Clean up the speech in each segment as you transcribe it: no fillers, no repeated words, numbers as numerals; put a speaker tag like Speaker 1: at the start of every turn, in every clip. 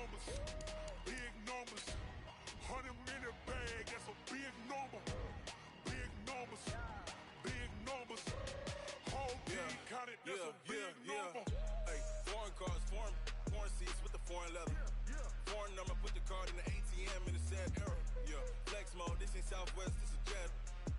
Speaker 1: numbers, big numbers. 100-minute bag, that's a big number. Big numbers, big numbers. Whole team counted, that's a big number.
Speaker 2: Hey, foreign cars, foreign seats with the foreign leather. Foreign number, put the card in the ATM in the sad era. Yeah, flex mode, this ain't Southwest, this is Jet.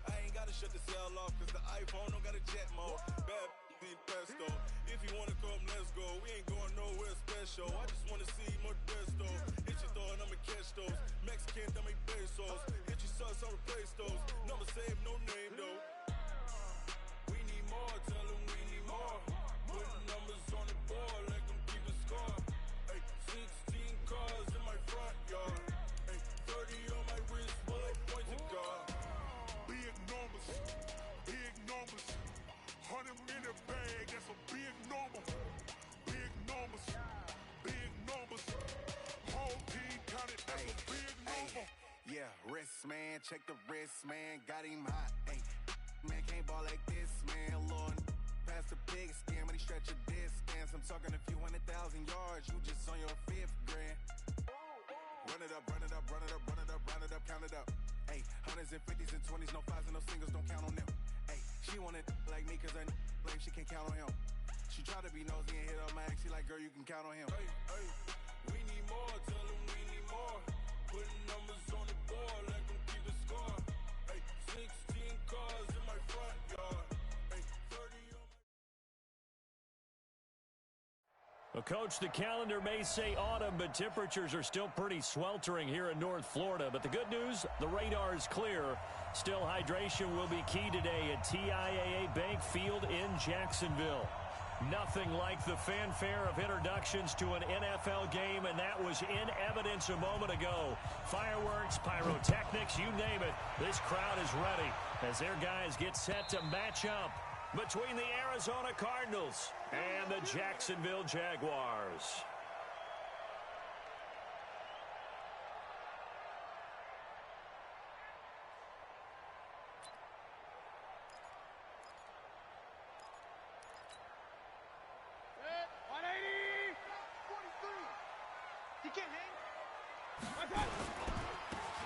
Speaker 2: I ain't gotta shut the cell off, cause the iPhone don't got a jet mode. Bad need pesto. If you wanna come, let's go. We ain't going nowhere special. I just wanna see more Modesto. Hit your throw and I'ma catch those. Mexican, dame pesos. Hit your sus, I'll replace those. Number save, no name though. We need more, tell them we need more. Putting numbers on the board, let them keep the score. Hey, 16 cars in my front yard. Hey, 30 on my wrist, bullet point to God.
Speaker 1: Big numbers, big numbers. 100-minute bag, that's a big number. Big numbers, big numbers. Whole team counted, that's a big number.
Speaker 3: Yeah, wrist man, check the wrist man, got him hot. Hey, man can't ball like this, man. Lord, past the pig skin when he stretch a distance. I'm talking a few 100,000 yards, you just on your 5th grand. Run it up, run it up, run it up, run it up, run it up, count it up. Hey, hundreds and 50s and 20s, no 5s and no singles, don't count on them. Hey, she wanted like me cause her like she can't count on him. She tried to be nosy and hit up my ex, she like, girl, you can count on him.
Speaker 2: Hey, hey, we need more, tell them we need more. Putting numbers on the board, let them keep the score. Hey, 16 cars in my front yard. Hey, 30 on my...
Speaker 4: Well, Coach, the calendar may say autumn, but temperatures are still pretty sweltering here in North Florida. But the good news, the radar is clear. Still, hydration will be key today at TIAA Bank Field in Jacksonville. Nothing like the fanfare of introductions to an NFL game, and that was in evidence a moment ago. Fireworks, pyrotechnics, you name it. This crowd is ready as their guys get set to match up between the Arizona Cardinals and the Jacksonville Jaguars.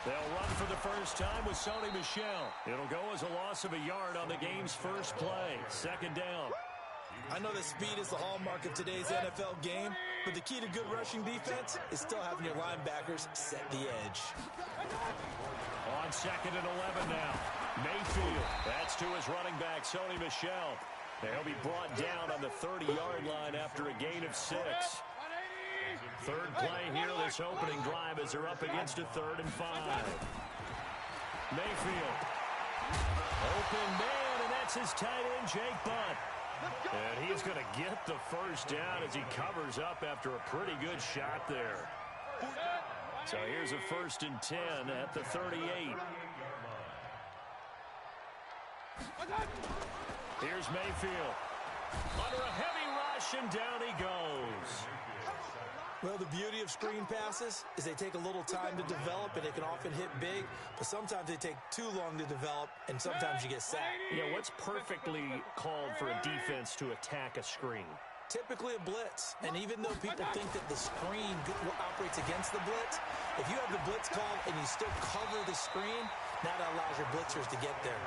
Speaker 4: They'll run for the first time with Sony Michel. It'll go as a loss of a yard on the game's first play. Second down.
Speaker 5: I know that speed is the hallmark of today's NFL game, but the key to good rushing defense is still having your linebackers set the edge.
Speaker 4: On 2nd and 11 now. Mayfield. That's to his running back, Sony Michel. They'll be brought down on the 30-yard line after a gain of 6. Third play here this opening drive as they're up against a 3rd and 5. Mayfield. Open man, and that's his tight end, Jake Butt. And he's going to get the first down as he covers up after a pretty good shot there. So here's a 1st and 10 at the 38. Here's Mayfield. Under a heavy rush, and down he goes.
Speaker 5: Well, the beauty of screen passes is they take a little time to develop, and they can often hit big, but sometimes they take too long to develop, and sometimes you get sacked.
Speaker 4: Yeah, what's perfectly called for a defense to attack a screen?
Speaker 5: Typically a blitz, and even though people think that the screen operates against the blitz, if you have the blitz called and you still cover the screen, that allows your blitzers to get there.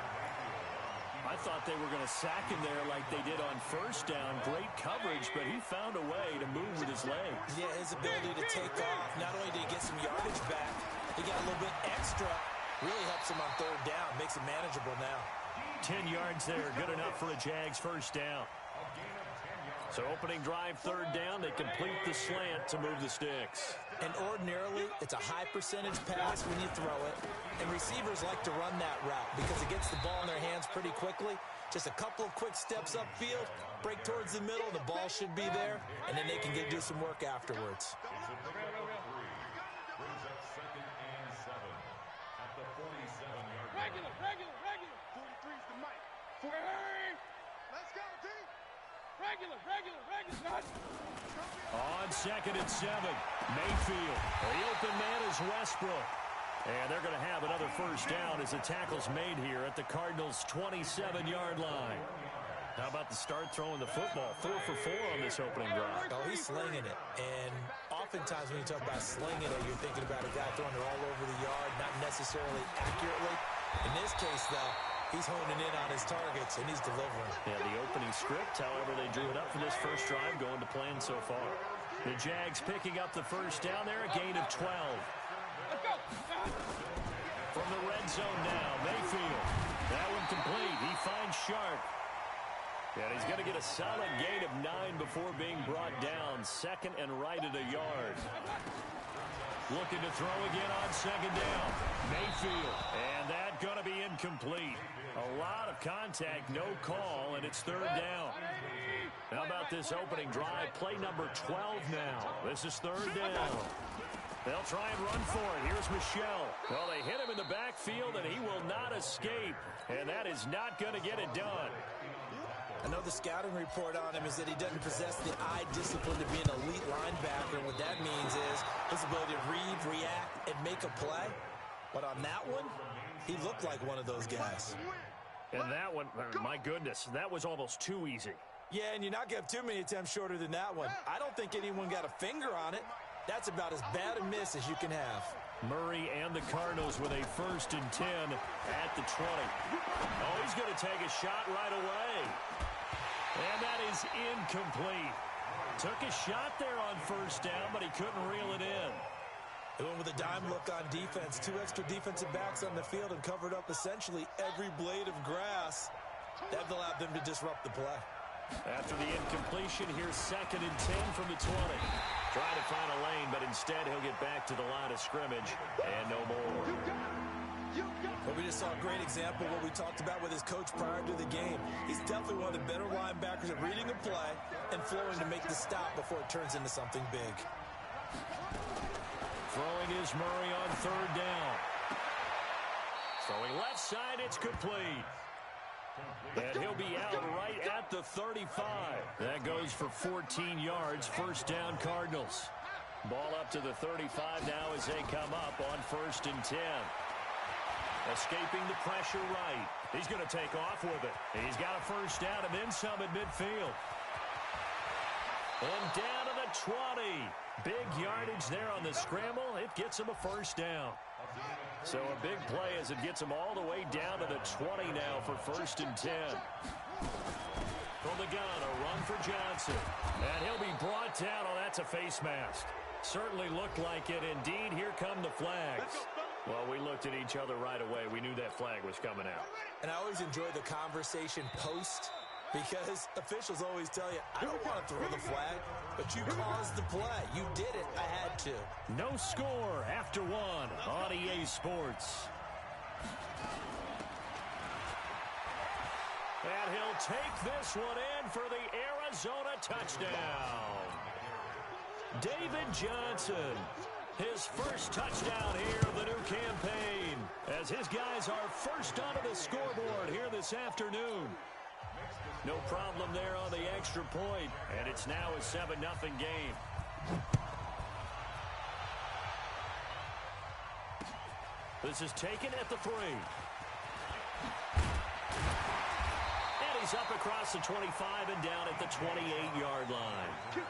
Speaker 4: I thought they were going to sack him there like they did on first down. Great coverage, but he found a way to move with his legs.
Speaker 5: Yeah, his ability to take off. Not only did he get some yardage back, he got a little bit extra. Really helps him on 3rd down. Makes it manageable now.
Speaker 4: 10 yards there. Good enough for a Jags first down. So opening drive, 3rd down. They complete the slant to move the sticks.
Speaker 5: And ordinarily, it's a high percentage pass when you throw it. And receivers like to run that route because it gets the ball in their hands pretty quickly. Just a couple of quick steps upfield, break towards the middle, the ball should be there, and then they can do some work afterwards.
Speaker 6: Brings up 2nd and 7 at the 47-yard line.
Speaker 7: Regular. 43's the mic. Let's go, D. Regular.
Speaker 4: On 2nd and 7, Mayfield. The open man is Westbrook. And they're going to have another first down as the tackle's made here at the Cardinals' 27-yard line. How about the start throwing the football? 4 for 4 on this opening drive.
Speaker 5: Oh, he's slinging it. And oftentimes when you talk about slinging it, you're thinking about a guy throwing it all over the yard, not necessarily accurately. In this case, though, he's honing in on his targets, and he's delivering.
Speaker 4: Yeah, the opening script, however, they drew it up for this first drive, going to plan so far. The Jags picking up the first down there, a gain of 12.
Speaker 7: Let's go.
Speaker 4: From the red zone now, Mayfield. That one complete. He finds Sharp. And he's going to get a solid gain of 9 before being brought down. Second and right at a yard. Looking to throw again on second down. Mayfield. And that going to be incomplete. A lot of contact, no call, and it's third down. How about this opening drive? Play number 12 now. This is third down. They'll try and run for it. Here's Michelle. Well, they hit him in the backfield, and he will not escape. And that is not going to get it done.
Speaker 5: I know the scouting report on him is that he doesn't possess the eye discipline to be an elite linebacker. And what that means is his ability to read, react, and make a play. But on that one, he looked like one of those guys.
Speaker 4: And that one, my goodness, that was almost too easy.
Speaker 5: Yeah, and you're not going to have too many attempts shorter than that one. I don't think anyone got a finger on it. That's about as bad a miss as you can have.
Speaker 4: Murray and the Cardinals with a 1st and 10 at the 20. Oh, he's going to take a shot right away. And that is incomplete. Took a shot there on first down, but he couldn't reel it in.
Speaker 5: They went with a dime look on defense. 2 extra defensive backs on the field and covered up essentially every blade of grass. That allowed them to disrupt the play.
Speaker 4: After the incompletion, here's 2nd and 10 from the 20. Trying to find a lane, but instead he'll get back to the line of scrimmage and no more.
Speaker 5: Well, we just saw a great example of what we talked about with his coach prior to the game. He's definitely one of the better linebackers at reading a play and flowing to make the stop before it turns into something big.
Speaker 4: Throwing is Murray on third down. Throwing left side, it's complete. And he'll be out right at the 35. That goes for 14 yards. First down, Cardinals. Ball up to the 35 now as they come up on 1st and 10. Escaping the pressure right. He's going to take off with it. He's got a first down and then some at midfield. And down to the 20. Big yardage there on the scramble. It gets him a first down. So a big play as it gets him all the way down to the 20 now for 1st and 10. From the gun, a run for Johnson. And he'll be brought down. Oh, that's a face mask. Certainly looked like it. Indeed, here come the flags. Well, we looked at each other right away. We knew that flag was coming out.
Speaker 5: And I always enjoy the conversation post because officials always tell you, I don't want to throw the flag, but you caused the play. You did it. I had to.
Speaker 4: No score after 1 on EA Sports. And he'll take this one in for the Arizona touchdown. David Johnson, his first touchdown here of the new campaign, as his guys are first onto the scoreboard here this afternoon. No problem there on the extra point, and it's now a 7-0 game. This is taken at the 3. And he's up across the 25 and down at the 28-yard line.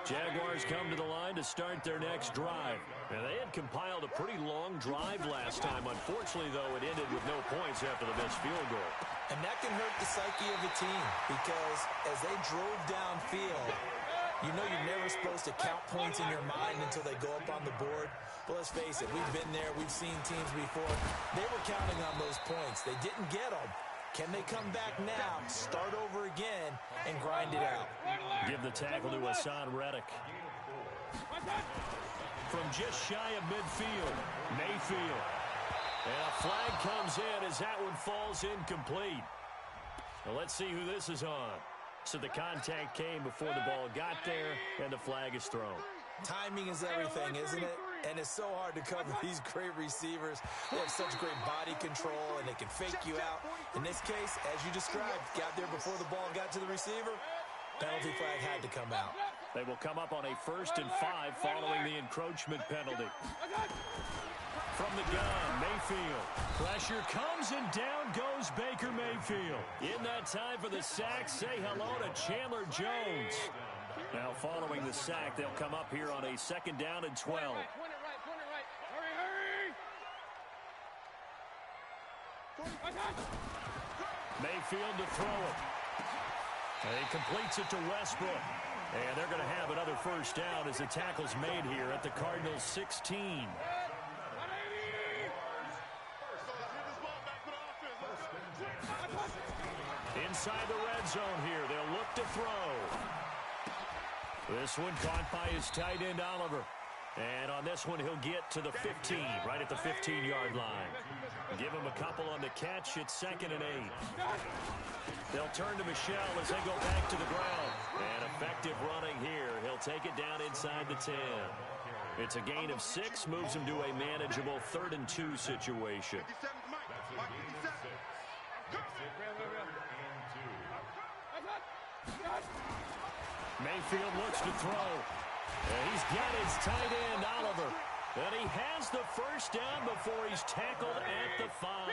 Speaker 4: Jaguars come to the line to start their next drive. And they had compiled a pretty long drive last time. Unfortunately, though, it ended with no points after the missed field goal.
Speaker 5: And that can hurt the psyche of a team because as they drove downfield, you know you're never supposed to count points in your mind until they go up on the board. But let's face it, we've been there. We've seen teams before. They were counting on those points. They didn't get them. Can they come back now, start over again, and grind it out?
Speaker 4: Give the tackle to Hassan Reddick. From just shy of midfield, Mayfield. And a flag comes in as that one falls incomplete. Well, let's see who this is on. So the contact came before the ball got there, and the flag is thrown.
Speaker 5: Timing is everything, isn't it? And it's so hard to cover these great receivers. They have such great body control, and they can fake you out. In this case, as you described, got there before the ball got to the receiver. Penalty flag had to come out.
Speaker 4: They will come up on a 1st and 5 following the encroachment penalty. From the gun, Mayfield. Pressure comes, and down goes Baker Mayfield. In that time for the sack, say hello to Chandler Jones. Now following the sack, they'll come up here on a 2nd down and 12.
Speaker 7: Point it right. Hurry.
Speaker 4: Mayfield to throw it. And he completes it to Westbrook. And they're going to have another 1st down as the tackle's made here at the Cardinals' 16. Inside the red zone here, they'll look to throw. This one caught by his tight end, Oliver. And on this one, he'll get to the 15, right at the 15-yard line. Give him a couple on the catch. It's 2nd and 8. They'll turn to Michel as they go back to the ground. And effective running here. He'll take it down inside the 10. It's a gain of 6, moves him to a manageable 3rd and 2 situation. Mayfield looks to throw. And he's got his tight end, Oliver. And he has the 1st down before he's tackled at the 5.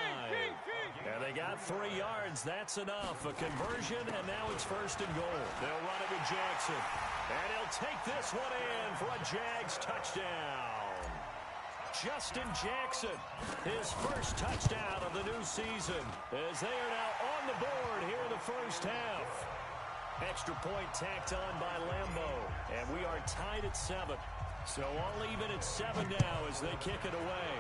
Speaker 4: And they got 3 yards. That's enough. A conversion, and now it's 1st and goal. They'll run it with Jackson. And he'll take this one in for a Jags touchdown. Justin Jackson, his 1st touchdown of the new season, as they are now on the board here in the 1st half. Extra point tacked on by Lambo, and we are tied at 7. So all even at 7 now as they kick it away.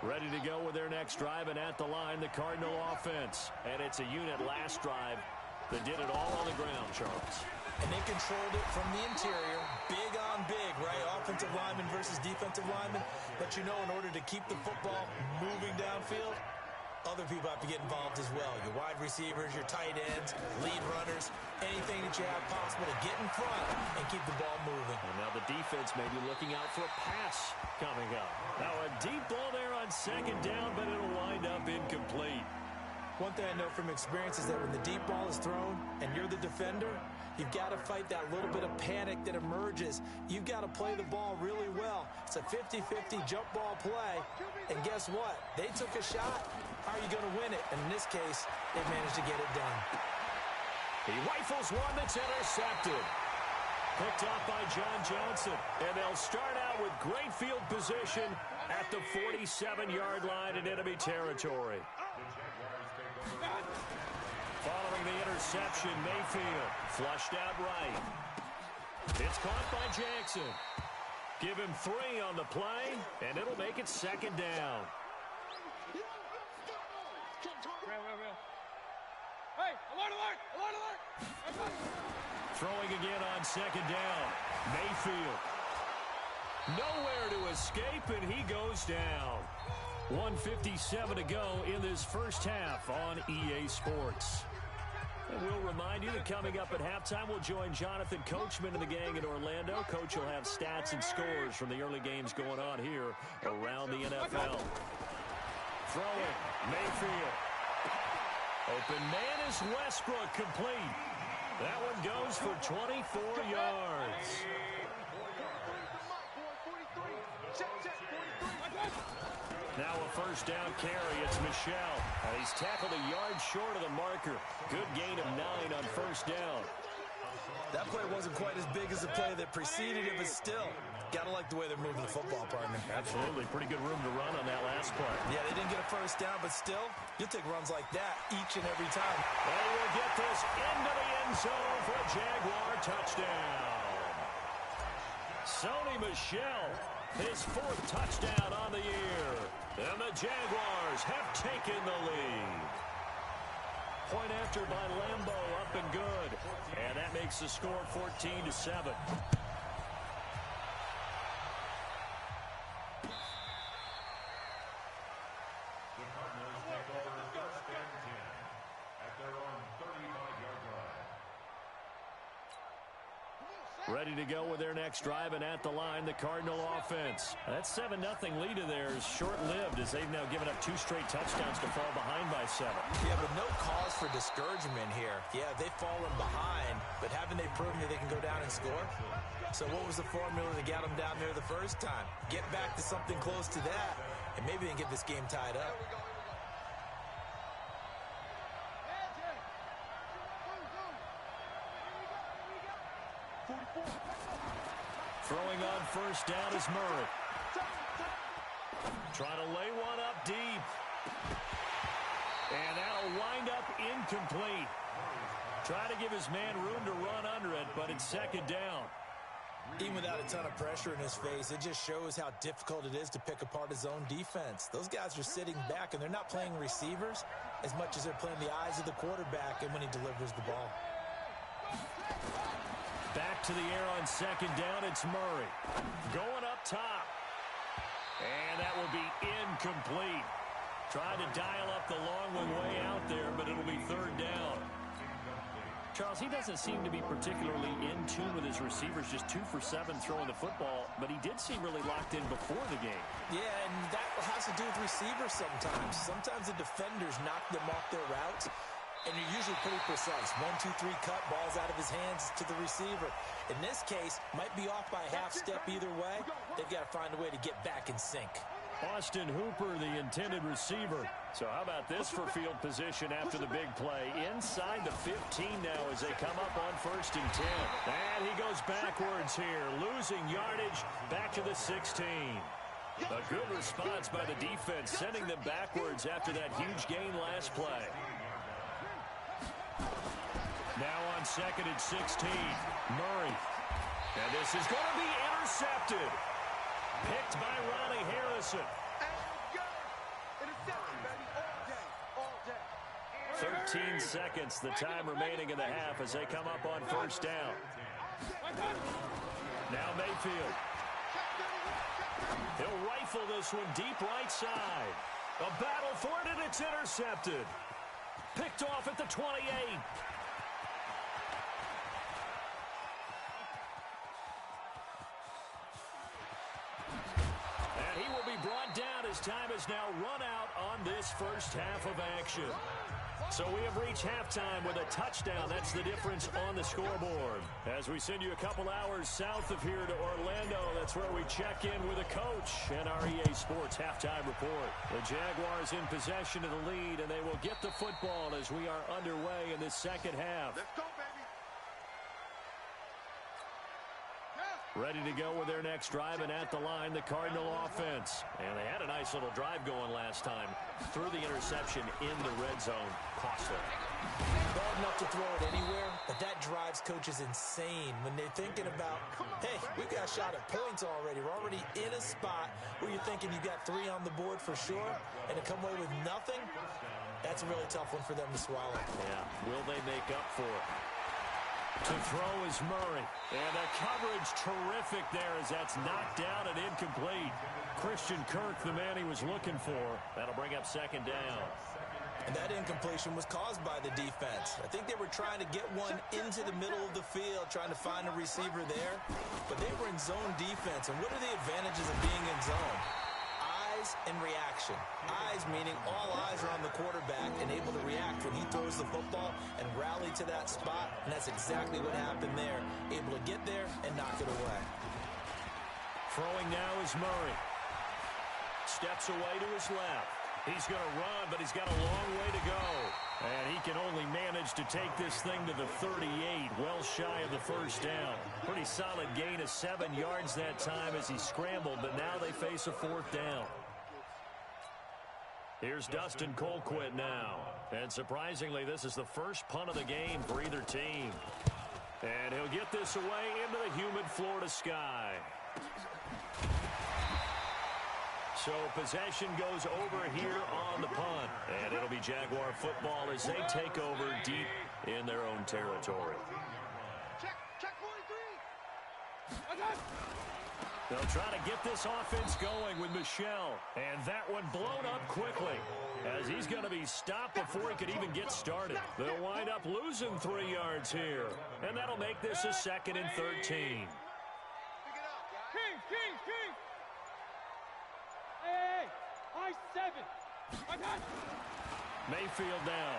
Speaker 4: Ready to go with their next drive, and at the line, the Cardinal offense. And it's a unit last drive that did it all on the ground, Charles.
Speaker 5: And they controlled it from the interior, big on big, right? Offensive lineman versus defensive lineman. But you know, in order to keep the football moving downfield, other people have to get involved as well. Your wide receivers, your tight ends, lead runners, anything that you have possible to get in front and keep the ball moving.
Speaker 4: And now the defense may be looking out for a pass coming up. Now a deep ball there on 2nd down, but it'll wind up incomplete.
Speaker 5: One thing I know from experience is that when the deep ball is thrown and you're the defender, you've got to fight that little bit of panic that emerges. You've got to play the ball really well. It's a 50-50 jump ball play. And guess what? They took a shot. How are you going to win it? And in this case, they managed to get it done.
Speaker 4: He rifles one that's intercepted. Picked off by John Johnson. And they'll start out with great field position at the 47-yard line in enemy territory. Following the interception, Mayfield flushed out right. It's caught by Jackson. Give him 3 on the play, and it'll make it 2nd down.
Speaker 7: Hey, alert!
Speaker 4: Throwing again on 2nd down. Mayfield. Nowhere to escape, and he goes down. 1:57 to go in this 1st half on EA Sports. And we'll remind you that coming up at halftime, we'll join Jonathan Coachman and the gang in Orlando. Coach will have stats and scores from the early games going on here around the NFL. Throwing, Mayfield. Open man is Westbrook, complete. That one goes for 24 yards. Now a 1st down carry. It's Michel. And he's tackled a yard short of the marker. Good gain of 9 on 1st down.
Speaker 5: That play wasn't quite as big as the play that preceded it, but still, got to like the way they're moving the football, partner.
Speaker 4: Absolutely. Pretty good room to run on that last play.
Speaker 5: Yeah, they didn't get a 1st down, but still, you'll take runs like that each and every time.
Speaker 4: They will get this into the end zone for a Jaguar touchdown. Sony Michel, his 4th touchdown on the year. And the Jaguars have taken the lead. Point after by Lambo, up and good. And that makes the score 14-7. Ready to go with their next drive, and at the line, the Cardinal offense. That 7-0 lead of theirs is short-lived as they've now given up 2 straight touchdowns to fall behind by 7.
Speaker 5: Yeah, but no cause for discouragement here. Yeah, they've fallen behind, but haven't they proven that they can go down and score? So what was the formula that got them down there the first time? Get back to something close to that, and maybe they can get this game tied up.
Speaker 4: Throwing on first down is Murray. Trying to lay one up deep. And that'll wind up incomplete. Trying to give his man room to run under it, but it's second down.
Speaker 5: Even without a ton of pressure in his face, it just shows how difficult it is to pick apart his own defense. Those guys are sitting back, and they're not playing receivers as much as they're playing the eyes of the quarterback and when he delivers the ball.
Speaker 4: Back to the air on second down, it's Murray. Going up top. And that will be incomplete. Tried to dial up the long one way out there, but it'll be third down. Charles, he doesn't seem to be particularly in tune with his receivers, just 2 for 7 throwing the football, but he did seem really locked in before the game.
Speaker 5: Yeah, and that has to do with receivers sometimes. Sometimes the defenders knock them off their routes, and you're usually pretty precise. 1, 2, 3 cut, balls out of his hands to the receiver. In this case, might be off by a half step either way. They've got to find a way to get back in sync.
Speaker 4: Austin Hooper, the intended receiver. So how about this for field position after the big play? Inside the 15 now as they come up on first and 10. And he goes backwards here, losing yardage back to the 16. A good response by the defense, sending them backwards after that huge gain last play. Now on second and 16, Murray. And this is going to be intercepted. Picked by Ronnie Harrison. 13 seconds, the time remaining in the half as they come up on first down. Now Mayfield. He'll rifle this one deep right side. A battle for it, and it's intercepted. Picked off at the 28. And he will be brought down as time has now run out on this first half of action. So we have reached halftime with a touchdown. That's the difference on the scoreboard. As we send you a couple hours south of here to Orlando, that's where we check in with a coach and our EA Sports halftime report. The Jaguars in possession of the lead, and they will get the football as we are underway in this second half.
Speaker 1: Let's go, baby.
Speaker 4: Ready to go with their next drive, and at the line, the Cardinal offense. And they had a nice little drive going last time. Threw the interception in the red zone. Costly.
Speaker 5: Bad enough to throw it anywhere, but that drives coaches insane when they're thinking about, hey, we've got a shot at points already. We're already in a spot where you're thinking you got 3 on the board for sure, and to come away with nothing, that's a really tough one for them to swallow.
Speaker 4: Yeah, will they make up for it? To throw is Murray. And the coverage terrific there as that's knocked down and incomplete. Christian Kirk, the man he was looking for. That'll bring up second down.
Speaker 5: And that incompletion was caused by the defense. I think they were trying to get one into the middle of the field, trying to find a receiver there. But they were in zone defense. And what are the advantages of being in zone? Eyes and reaction. Eyes meaning all eyes are on the quarterback and able to react when he throws the football and rally to that spot. And that's exactly what happened there. Able to get there and knock it away.
Speaker 4: Throwing now is Murray. Steps away to his left. He's going to run, but he's got a long way to go. And he can only manage to take this thing to the 38, well shy of the first down. Pretty solid gain of 7 yards that time as he scrambled, but now they face a 4th down. Here's Dustin Colquitt now. And surprisingly, this is the first punt of the game for either team. And he'll get this away into the humid Florida sky. So possession goes over here on the punt. And it'll be Jaguar football as they take over deep in their own territory. They'll try to get this offense going with Michel. And that one blown up quickly, as he's going to be stopped before he could even get started. They'll wind up losing 3 yards here. And that'll make this a 2nd and 13.
Speaker 7: King! Hey! I 7! I got you!
Speaker 4: Mayfield now.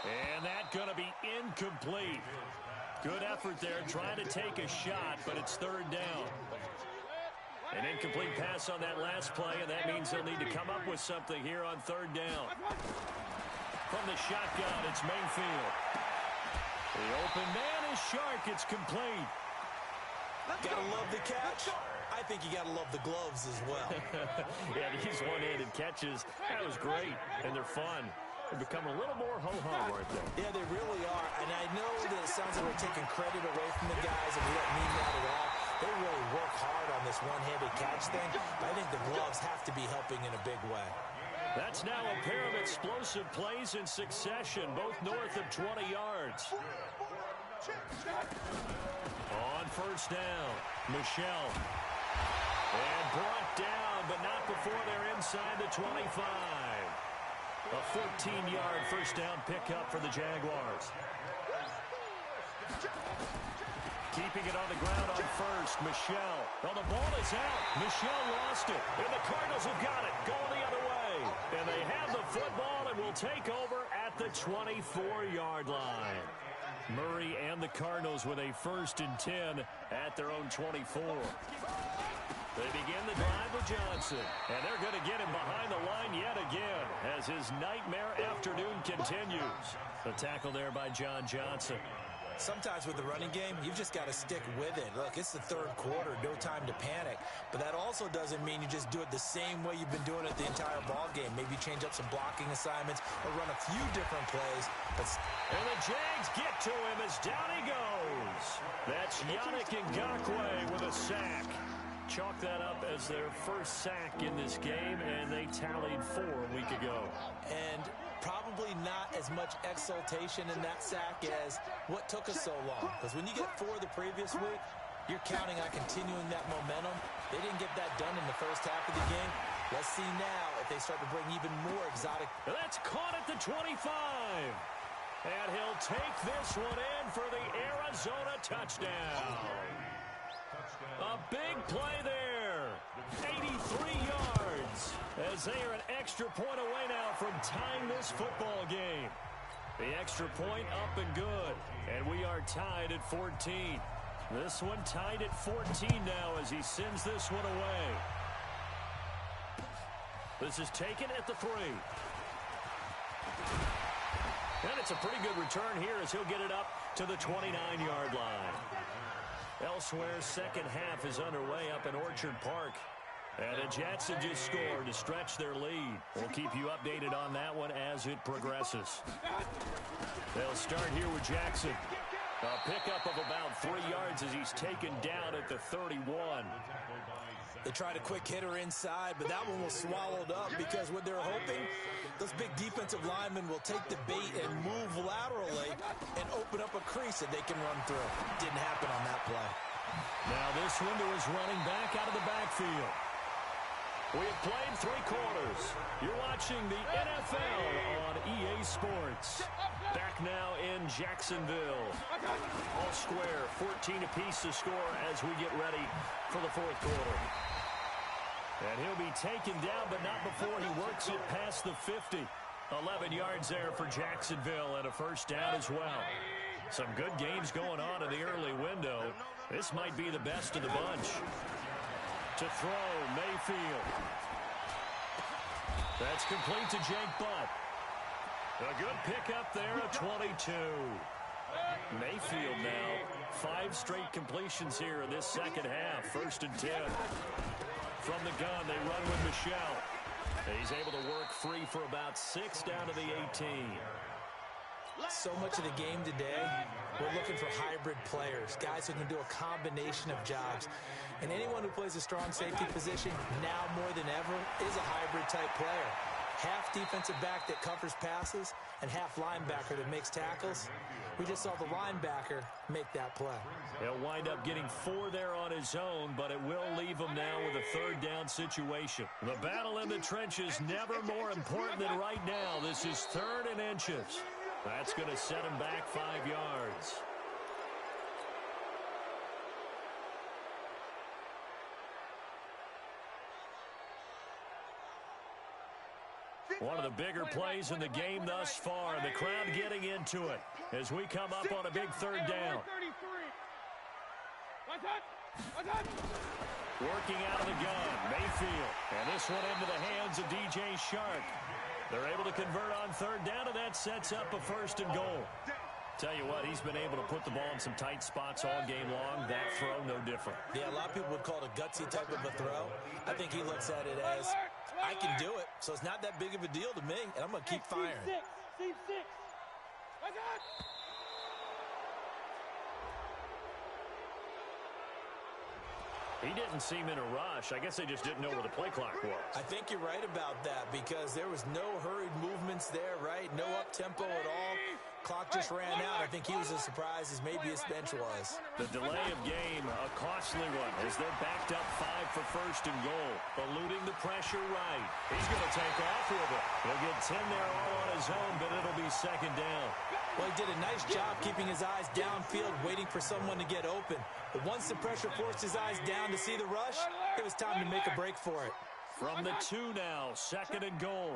Speaker 4: And that's going to be incomplete. Good effort there, trying to take a shot, but it's 3rd down. An incomplete pass on that last play, and that means they'll need to come up with something here on 3rd down. From the shotgun, it's Mayfield. The open man is Shark. It's complete.
Speaker 5: Gotta love the catch. I think you gotta love the gloves as well.
Speaker 4: Yeah, these one-handed catches, that was great, and they're fun. They become a little more ho-hum, aren't they?
Speaker 5: Yeah, they really are. And I know that it sounds like we're taking credit away from the guys, and we don't mean that at all. They really work hard on this one-handed catch thing. But I think the gloves have to be helping in a big way.
Speaker 4: That's now a pair of explosive plays in succession, both north of 20 yards. On 1st down, Michel. And brought down, but not before they're inside the 25. A 14-yard 1st down pickup for the Jaguars. Keeping it on the ground on 1st, Michel. Well, the ball is out. Michel lost it. And the Cardinals have got it. Going the other way. And they have the football and will take over at the 24-yard line. Murray and the Cardinals with a 1st and 10 at their own 24. They begin the drive with Johnson, and they're going to get him behind the line yet again as his nightmare afternoon continues. The tackle there by John Johnson.
Speaker 5: Sometimes with the running game, you've just got to stick with it. Look, it's the 3rd quarter, no time to panic. But that also doesn't mean you just do it the same way you've been doing it the entire ball game. Maybe change up some blocking assignments or run a few different plays.
Speaker 4: And the Jags get to him as down he goes. That's Yannick Ngakoue with a sack. Chalk that up as their 1st sack in this game, and they tallied 4 a week ago.
Speaker 5: And probably not as much exultation in that sack as what took us so long. Because when you get 4 the previous week, you're counting on continuing that momentum. They didn't get that done in the 1st half of the game. Let's see now if they start to bring even more exotic.
Speaker 4: That's caught at the 25. And he'll take this one in for the Arizona touchdown. A big play there. 83 yards. As they are an extra point away now from tying this football game. The extra point up and good. And we are tied at 14. This one tied at 14 now as he sends this one away. This is taken at the 3. And it's a pretty good return here as he'll get it up to the 29-yard line. Elsewhere, 2nd half is underway up in Orchard Park. And the Jets have just scored to stretch their lead. We'll keep you updated on that one as it progresses. They'll start here with Jackson. A pickup of about 3 yards as he's taken down at the 31.
Speaker 5: They tried a quick hitter inside, but that one was swallowed up because what they're hoping, those big defensive linemen will take the bait and move laterally and open up a crease that they can run through. Didn't happen on that play.
Speaker 4: Now this window is running back out of the backfield. We have played 3 quarters. You're watching the NFL on EA Sports. Back now in Jacksonville. All square, 14 apiece to score as we get ready for the 4th quarter. And he'll be taken down, but not before he works it past the 50. 11 yards there for Jacksonville and a 1st down as well. Some good games going on in the early window. This might be the best of the bunch. To throw, Mayfield. That's complete to Jake Butt. A good pickup there at 22. Mayfield now, 5 straight completions here in this 2nd half. 1st and 10. From the gun, they run with Michel. He's able to work free for about 6 down to the 18.
Speaker 5: So much of the game today, we're looking for hybrid players, guys who can do a combination of jobs. And anyone who plays a strong safety position, now more than ever, is a hybrid type player. half defensive back that covers passes and half linebacker that makes tackles. We just saw the linebacker make that play.
Speaker 4: He'll wind up getting 4 there on his own, but it will leave him now with a third down situation. The battle in the trenches never more important than right now. This is 3rd and inches. That's going to set him back 5 yards. One of the bigger plays in the game thus far. The crowd getting into it as we come up on a big 3rd down. Working out of the gun, Mayfield. And this one into the hands of DJ Shark. They're able to convert on 3rd down, and that sets up a 1st and goal. Tell you what, he's been able to put the ball in some tight spots all game long. That throw, no different.
Speaker 5: Yeah, a lot of people would call it a gutsy type of a throw. I think he looks at it as, I can do it, so it's not that big of a deal to me, and I'm going to keep firing.
Speaker 4: He didn't seem in a rush. I guess they just didn't know where the play clock was.
Speaker 5: I think you're right about that because there was no hurried movements there, right? No up-tempo at all. Clock just ran out. I think he was as surprised as maybe his bench was.
Speaker 4: The delay of game, a costly one, as they're backed up 5 for 1st and goal. Eluding the pressure right. He's going to take off with it. He'll get 10 there all on his own, but it'll be 2nd down.
Speaker 5: Well, he did a nice job keeping his eyes downfield, waiting for someone to get open. But once the pressure forced his eyes down to see the rush, it was time to make a break for it.
Speaker 4: From the 2 now, 2nd and goal.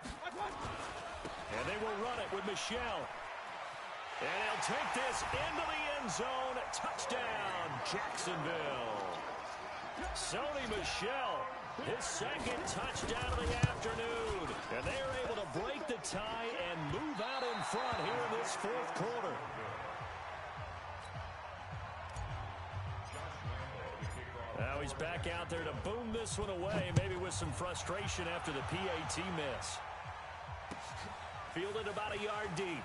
Speaker 4: And they will run it with Michelle. And he'll take this into the end zone. Touchdown, Jacksonville. Sony Michel, his 2nd touchdown of the afternoon. And they are able to break the tie and move out in front here in this 4th quarter. Now he's back out there to boom this one away, maybe with some frustration after the PAT miss. Fielded about a yard deep.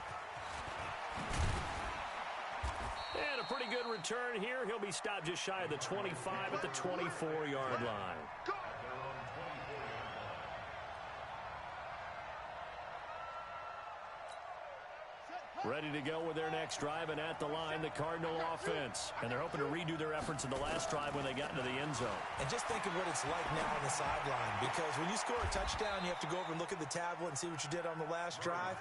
Speaker 4: And a pretty good return here. He'll be stopped just shy of the 25 at the 24-yard line. Ready to go with their next drive, and at the line, the Cardinal offense. And they're hoping to redo their efforts in the last drive when they got into the end zone.
Speaker 5: And just think of what it's like now on the sideline, because when you score a touchdown, you have to go over and look at the tablet and see what you did on the last drive.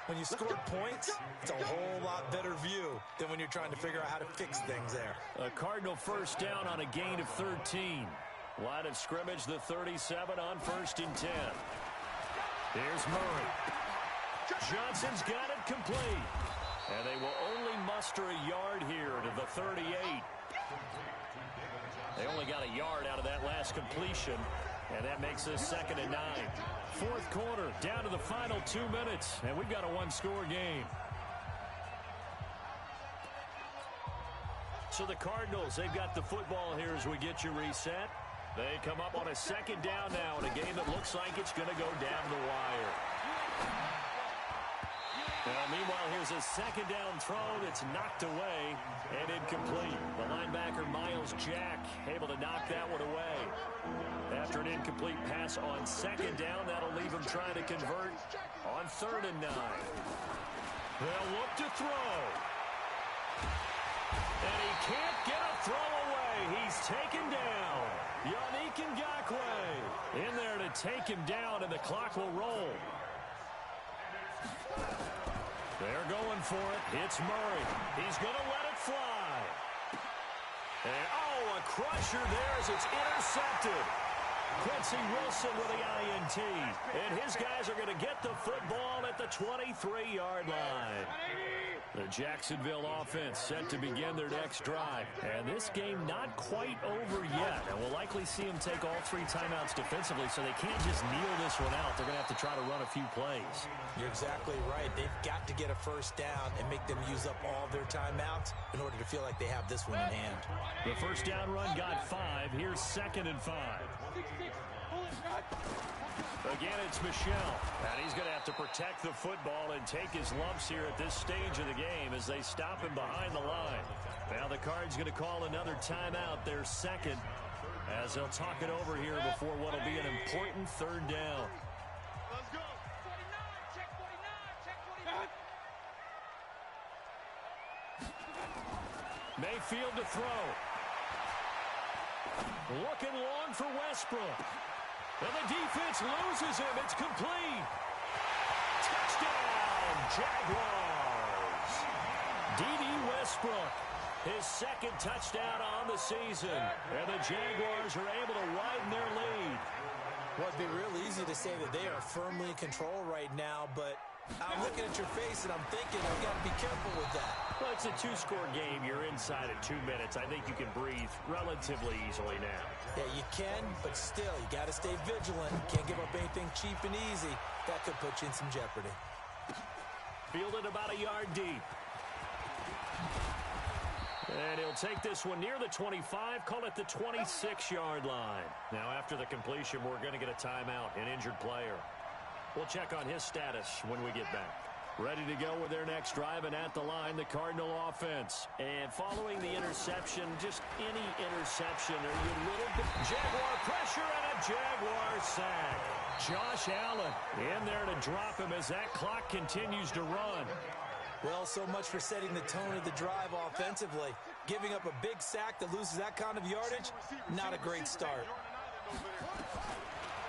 Speaker 5: When you score points, it's a whole lot better view than when you're trying to figure out how to fix things there.
Speaker 4: A Cardinal 1st down on a gain of 13. Line of scrimmage, the 37 on 1st and 10. Here's Murray. Johnson's got it complete. And they will only muster a yard here to the 38. They only got a yard out of that last completion. And that makes this 2nd and 9. 4th quarter, down to the final 2 minutes. And we've got a 1-score game. So the Cardinals, they've got the football here as we get you reset. They come up on a 2nd down now in a game that looks like it's going to go down the wire. Meanwhile, here's a 2nd down throw that's knocked away and incomplete. The linebacker, Miles Jack, able to knock that one away. After an incomplete pass on 2nd down, that'll leave him trying to convert on 3rd and 9. They'll look to throw. And he can't get a throw away. He's taken down. Yannick Ngakoue in there to take him down, and the clock will roll. They're going for it. It's Murray. He's going to let it fly. And, a crusher there as it's intercepted. Quincy Wilson with the INT. And his guys are going to get the football at the 23-yard line. The Jacksonville offense set to begin their next drive. And this game not quite over yet. And we'll likely see them take all 3 timeouts defensively, so they can't just kneel this one out. They're going to have to try to run a few plays.
Speaker 5: You're exactly right. They've got to get a 1st down and make them use up all their timeouts in order to feel like they have this one in hand.
Speaker 4: The 1st down run got 5. Here's 2nd and 5. Again, it's Michel. And he's going to have to protect the football and take his lumps here at this stage of the game as they stop him behind the line. Now the Cards going to call another timeout, their 2nd, as they'll talk it over here before what will be an important 3rd down. Mayfield to throw. Looking long for Westbrook. And the defense loses him. It's complete. Touchdown, Jaguars. D.D. Westbrook, his second touchdown on the season. And the Jaguars are able to widen their lead.
Speaker 5: Well, it'd be real easy to say that they are firmly in control right now, but I'm looking at your face and I'm thinking I've got to be careful with that.
Speaker 4: Well, it's a two-score game. You're inside at 2 minutes. I think you can breathe relatively easily now.
Speaker 5: Yeah, you can, but still, you got to stay vigilant. Can't give up anything cheap and easy. That could put you in some jeopardy.
Speaker 4: Fielded about a yard deep. And he'll take this one near the 25, call it the 26-yard line. Now, after the completion, we're going to get a timeout, an injured player. We'll check on his status when we get back. Ready to go with their next drive, and at the line, the Cardinal offense. And following the interception, just any interception, are you a little bit... Jaguar pressure and a Jaguar sack. Josh Allen in there to drop him as that clock continues to run.
Speaker 5: Well, so much for setting the tone of the drive offensively. Giving up a big sack that loses that kind of yardage, not a great start.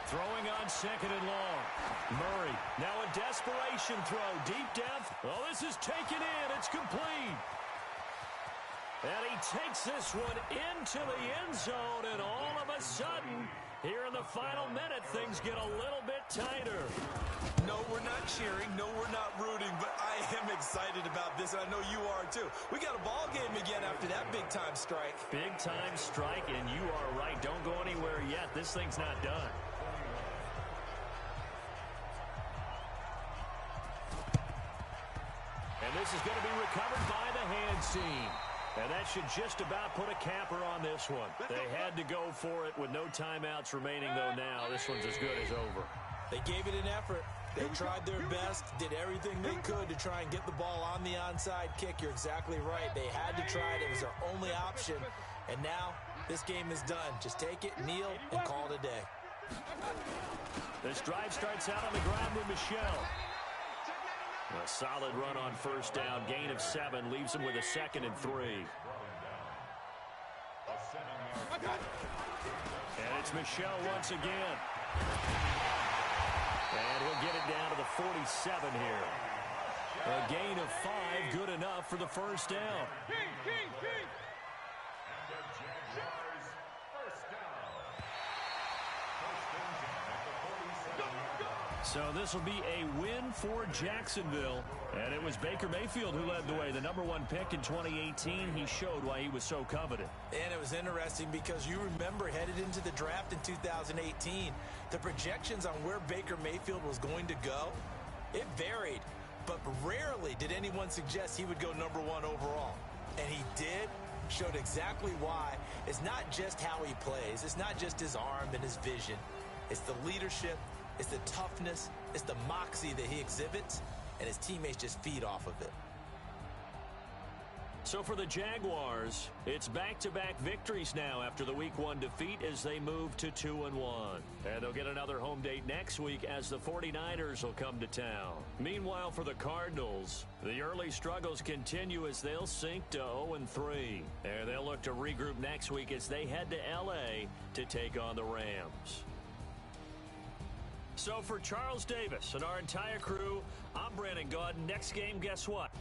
Speaker 4: Throwing on second and long. Murray, now a desperation throw. Deep depth. Oh, this is taken in. It's complete. And he takes this one into the end zone, and all of a sudden, here in the final minute, things get a little bit tighter.
Speaker 5: No, we're not cheering. No, we're not rooting, but I am excited about this, and I know you are too. We got a ball game again after that big-time strike.
Speaker 4: Big-time strike, and you are right. Don't go anywhere yet. This thing's not done. And this is going to be recovered by the hands team. And that should just about put a capper on this one. They had to go for it with no timeouts remaining, though now. This one's as good as over.
Speaker 5: They gave it an effort. They tried their best, did everything they could to try and get the ball on the onside kick. You're exactly right. They had to try it. It was their only option. And now this game is done. Just take it, kneel, and call it a day.
Speaker 4: This drive starts out on the ground with Michel. A solid run on first down. Gain of 7 leaves him with a 2nd and 3. And it's Michel once again. And he'll get it down to the 47 here. A gain of 5, good enough for the first down. So this will be a win for Jacksonville. And it was Baker Mayfield who led the way. The #1 pick in 2018. He showed why he was so coveted.
Speaker 5: And it was interesting because you remember headed into the draft in 2018, the projections on where Baker Mayfield was going to go, it varied. But rarely did anyone suggest he would go #1 overall. And he did. Showed exactly why. It's not just how he plays. It's not just his arm and his vision. It's the leadership. It's the toughness, it's the moxie that he exhibits, and his teammates just feed off of it.
Speaker 4: So for the Jaguars, it's back-to-back victories now after the Week 1 defeat as they move to 2-1. And they'll get another home date next week as the 49ers will come to town. Meanwhile, for the Cardinals, the early struggles continue as they'll sink to 0-3. And they'll look to regroup next week as they head to L.A. to take on the Rams. So for Charles Davis and our entire crew, I'm Brandon Gaudin. Next game, guess what?